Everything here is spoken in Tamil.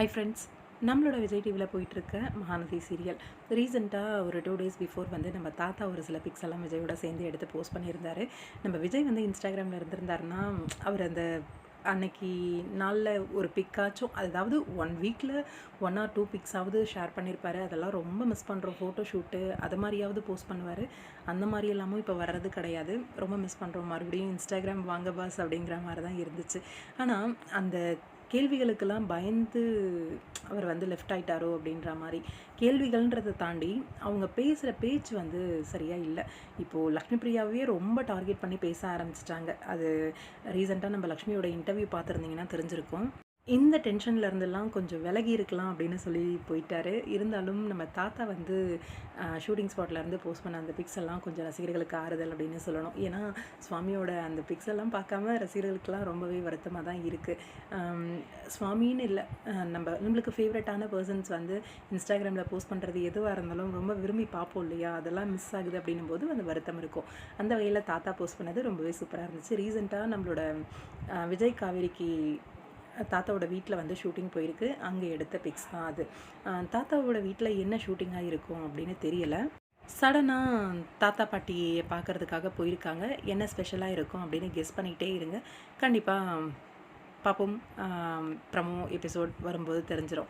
ஹை ஃப்ரெண்ட்ஸ், நம்மளோட விஜய் டிவியில் போயிட்டுருக்க மகாநதி சீரியல் ரீசெண்டாக ஒரு 2 டேஸ் பிஃபோர் வந்து நம்ம தாத்தா ஒரு சில பிக்ஸ் எல்லாம் விஜயோட சேர்ந்து எடுத்து போஸ்ட் பண்ணியிருந்தாரு. நம்ம விஜய் வந்து இன்ஸ்டாகிராமில் இருந்திருந்தாருன்னா அவர் அந்த அன்னைக்கு நாளில் ஒரு பிக்காச்சும், அதாவது 1 வீக்கில் 1 ஆர் 2 பிக்ஸாவது ஷேர் பண்ணியிருப்பாரு. அதெல்லாம் ரொம்ப மிஸ் பண்ணுறோம். ஃபோட்டோ ஷூட்டு அது மாதிரியாவது போஸ்ட் பண்ணுவார். அந்த மாதிரி எல்லாமும் இப்போ வர்றது கிடையாது. ரொம்ப மிஸ் பண்ணுறோம். மறுபடியும் இன்ஸ்டாகிராம் வாங்க பாஸ் அப்படிங்கிற மாதிரி தான் இருந்துச்சு. ஆனால் அந்த கேள்விகளுக்கெல்லாம் பயந்து அவர் வந்து லெஃப்ட் ஆயிட்டாரோ அப்படின்ற மாதிரி கேள்விகள்ன்றதை தாண்டி அவங்க பேசுகிற பேச்சு வந்து சரியாக இல்லை. இப்போது லக்ஷ்மி பிரியாவே ரொம்ப டார்கெட் பண்ணி பேச ஆரம்பிச்சிட்டாங்க. அது ரீசெண்டாக நம்ம லக்ஷ்மியோட இன்டர்வியூ பார்த்துருந்தீங்கன்னா தெரிஞ்சிருக்கும். இந்த டென்ஷன்ல இருந்தெல்லாம் கொஞ்சம் விலகி இருக்கலாம் அப்படின்னு சொல்லி போயிட்டாரு. இருந்தாலும் நம்ம தாத்தா வந்து ஷூட்டிங் ஸ்பாட்லேருந்து போஸ்ட் பண்ண அந்த பிக்ஸ் எல்லாம் கொஞ்சம் ரசிகர்களுக்கு ஆறுதல் அப்படின்னு சொல்லணும். ஏன்னா சுவாமியோட அந்த பிக்ஸ் எல்லாம் பார்க்காம ரசிகர்களுக்கெல்லாம் ரொம்பவே வருத்தமாக தான் இருக்குது. சுவாமின்னு இல்லை, நம்மளுக்கு ஃபேவரட்டான பர்சன்ஸ் வந்து இன்ஸ்டாகிராமில் போஸ்ட் பண்ணுறது எதுவாக இருந்தாலும் ரொம்ப விரும்பி பார்ப்போம் இல்லையா? அதெல்லாம் மிஸ் ஆகுது அப்படின்னும் போது அந்த வருத்தம் இருக்கும். அந்த வகையில் தாத்தா போஸ்ட் பண்ணது ரொம்பவே சூப்பராக இருந்துச்சு. ரீசெண்டாக நம்மளோட விஜய் காவேரிக்கு தாத்தாவோட வீட்டில் வந்து ஷூட்டிங் போயிருக்கு. அங்கே எடுத்த பிக்ஸ் தான் அது. தாத்தாவோட வீட்டில் என்ன ஷூட்டிங்காக இருக்கும் அப்படின்னு தெரியலை. சடனாக தாத்தா பாட்டியை பார்க்குறதுக்காக போயிருக்காங்க. என்ன ஸ்பெஷலாக இருக்கும் அப்படின்னு கெஸ் பண்ணிகிட்டே இருங்க. கண்டிப்பாக பார்ப்போம். ப்ரமோ எபிசோட் வரும்போது தெரிஞ்சிடும்.